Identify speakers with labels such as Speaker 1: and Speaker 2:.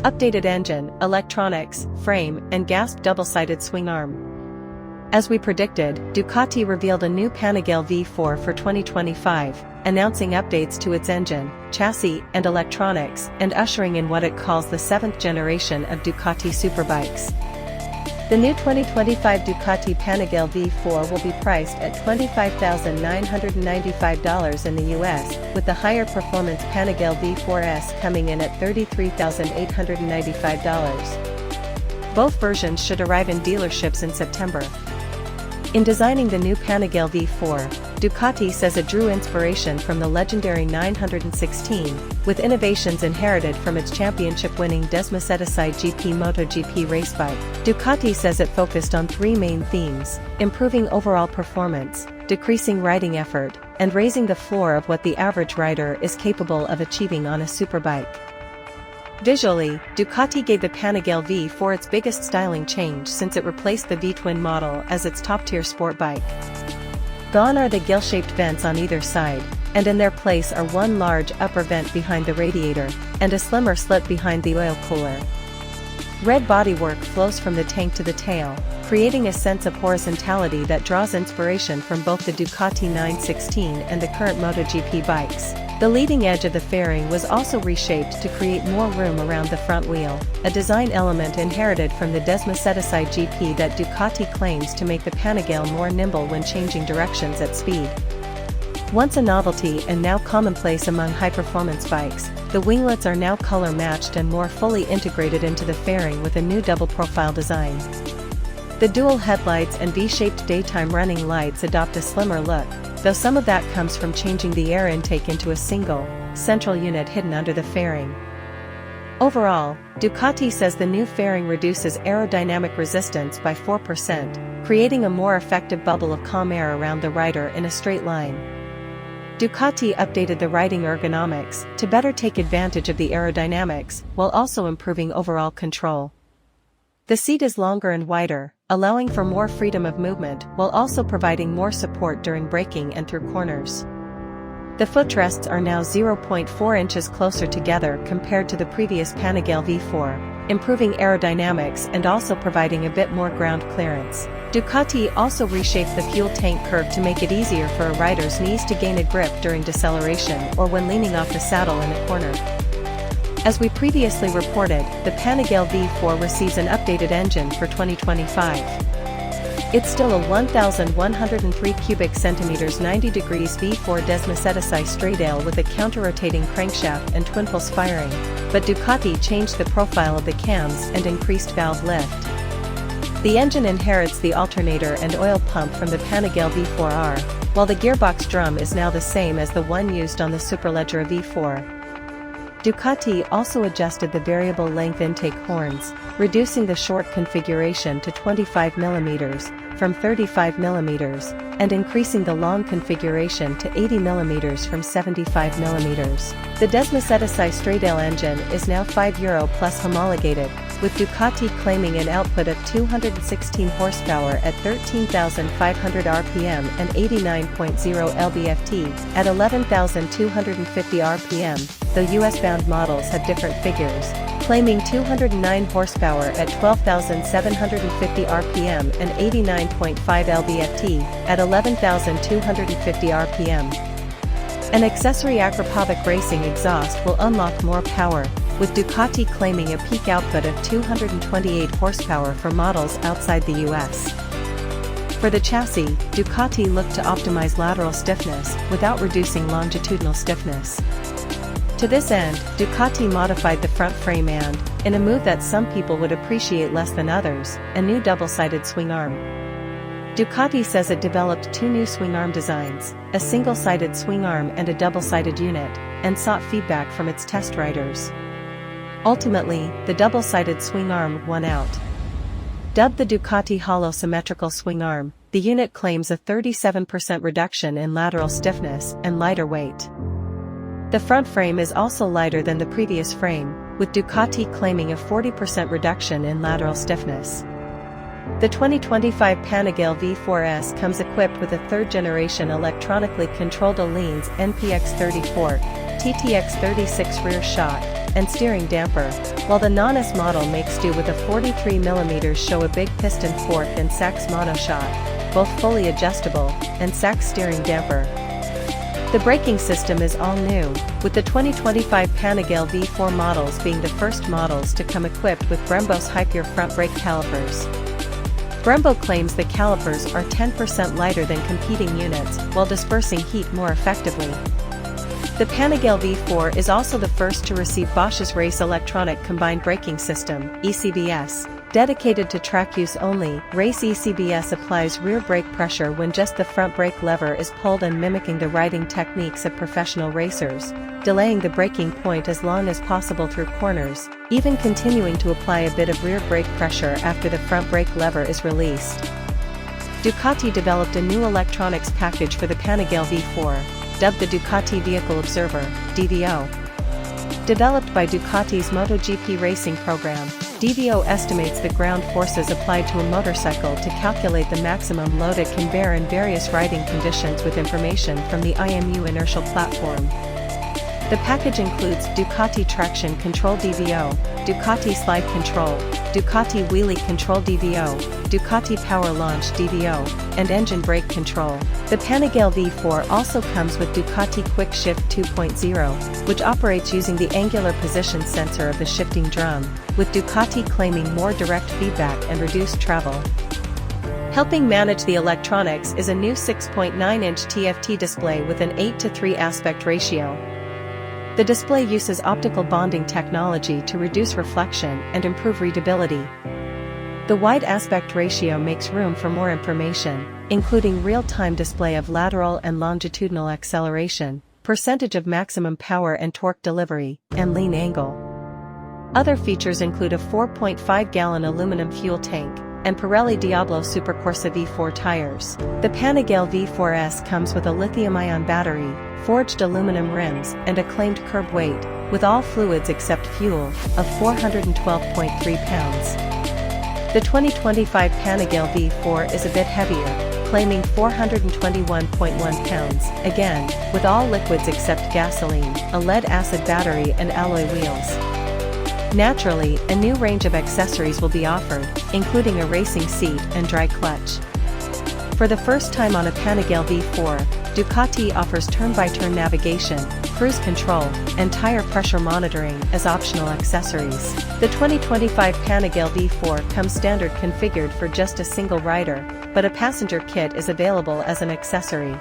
Speaker 1: Updated engine, electronics, frame, and gasped double-sided swing arm. As we predicted, Ducati revealed a new Panigale V4 for 2025, announcing updates to its engine, chassis, and electronics, and ushering in what it calls the 7th generation of Ducati superbikes. The new 2025 Ducati Panigale V4 will be priced at $25,995 in the US, with the higher performance Panigale V4S coming in at $33,895. Both versions should arrive in dealerships in September. In designing the new Panigale V4, Ducati says it drew inspiration from the legendary 916, with innovations inherited from its championship-winning Desmosedici GP MotoGP racebike. Ducati says it focused on three main themes: improving overall performance, decreasing riding effort, and raising the floor of what the average rider is capable of achieving on a superbike. Visually, Ducati gave the Panigale V4 its biggest styling change since it replaced the V-twin model as its top-tier sport bike. Gone are the gill-shaped vents on either side, and in their place are one large upper vent behind the radiator, and a slimmer slit behind the oil cooler. Red bodywork flows from the tank to the tail, creating a sense of horizontality that draws inspiration from both the Ducati 916 and the current MotoGP bikes. The leading edge of the fairing was also reshaped to create more room around the front wheel, a design element inherited from the Desmosedici GP that Ducati claims to make the Panigale more nimble when changing directions at speed. Once a novelty and now commonplace among high-performance bikes, the winglets are now color-matched and more fully integrated into the fairing with a new double-profile design. The dual headlights and V-shaped daytime running lights adopt a slimmer look, though some of that comes from changing the air intake into a single, central unit hidden under the fairing. Overall, Ducati says the new fairing reduces aerodynamic resistance by 4%, creating a more effective bubble of calm air around the rider in a straight line. Ducati updated the riding ergonomics to better take advantage of the aerodynamics, while also improving overall control. The seat is longer and wider, allowing for more freedom of movement while also providing more support during braking and through corners. The footrests are now 0.4 inches closer together compared to the previous Panigale V4, improving aerodynamics and also providing a bit more ground clearance. Ducati also reshaped the fuel tank curve to make it easier for a rider's knees to gain a grip during deceleration or when leaning off the saddle in a corner. As we previously reported, the Panigale V4 receives an updated engine for 2025. It's still a 1,103 cubic centimeters 90 degrees V4 Desmosedici straight-aisle with a counter-rotating crankshaft and twin-pulse firing, but Ducati changed the profile of the cams and increased valve lift. The engine inherits the alternator and oil pump from the Panigale V4R, while the gearbox drum is now the same as the one used on the Superleggera V4. Ducati also adjusted the variable length intake horns, reducing the short configuration to 25 mm, from 35 mm, and increasing the long configuration to 80 mm from 75 mm. The Desmosedici straight-aisle engine is now €5 plus homologated, with Ducati claiming an output of 216 horsepower at 13,500 rpm and 89.0 lb-ft at 11,250 rpm, though US-bound models have different figures, claiming 209 horsepower at 12,750 rpm and 89.5 lb-ft at 11,250 rpm. An accessory Akrapovic racing exhaust will unlock more power, with Ducati claiming a peak output of 228 horsepower for models outside the US. For the chassis, Ducati looked to optimize lateral stiffness without reducing longitudinal stiffness. To this end, Ducati modified the front frame and, in a move that some people would appreciate less than others, a new double-sided swing arm. Ducati says it developed two new swing arm designs, a single-sided swing arm and a double-sided unit, and sought feedback from its test riders. Ultimately, the double-sided swing arm won out. Dubbed the Ducati Hollow Symmetrical Swing Arm, the unit claims a 37% reduction in lateral stiffness and lighter weight. The front frame is also lighter than the previous frame, with Ducati claiming a 40% reduction in lateral stiffness. The 2025 Panigale V4S comes equipped with a third-generation electronically controlled Allianz NPX34, TTX36 rear shock, and steering damper, while the non-S model makes do with a 43mm show a big piston fork and Sachs monoshock, both fully adjustable, and Sachs steering damper. The braking system is all new, with the 2025 Panigale V4 models being the first models to come equipped with Brembo's Hyper front brake calipers. Brembo claims the calipers are 10% lighter than competing units while dispersing heat more effectively. The Panigale V4 is also the first to receive Bosch's Race Electronic Combined Braking System, ECBS. Dedicated to track use only, Race ECBS applies rear brake pressure when just the front brake lever is pulled and mimicking the riding techniques of professional racers, delaying the braking point as long as possible through corners, even continuing to apply a bit of rear brake pressure after the front brake lever is released. Ducati developed a new electronics package for the Panigale V4, dubbed the Ducati Vehicle Observer, DVO. Developed by Ducati's MotoGP racing program, DVO estimates the ground forces applied to a motorcycle to calculate the maximum load it can bear in various riding conditions with information from the IMU inertial platform. The package includes Ducati Traction Control DVO, Ducati Slide Control, Ducati Wheelie Control DVO, Ducati Power Launch DVO, and Engine Brake Control. The Panigale V4 also comes with Ducati Quick Shift 2.0, which operates using the angular position sensor of the shifting drum, with Ducati claiming more direct feedback and reduced travel. Helping manage the electronics is a new 6.9-inch TFT display with an 8:3 aspect ratio. The display uses optical bonding technology to reduce reflection and improve readability. The wide aspect ratio makes room for more information, including real-time display of lateral and longitudinal acceleration, percentage of maximum power and torque delivery, and lean angle. Other features include a 4.5-gallon aluminum fuel tank, and Pirelli Diablo Supercorsa V4 tires. The Panigale V4S comes with a lithium-ion battery, forged aluminum rims, and a claimed curb weight, with all fluids except fuel, of 412.3 pounds. The 2025 Panigale V4 is a bit heavier, claiming 421.1 pounds, again, with all liquids except gasoline, a lead-acid battery and alloy wheels. Naturally, a new range of accessories will be offered, including a racing seat and dry clutch. For the first time on a Panigale V4, Ducati offers turn-by-turn navigation, cruise control, and tire pressure monitoring as optional accessories. The 2025 Panigale V4 comes standard configured for just a single rider, but a passenger kit is available as an accessory.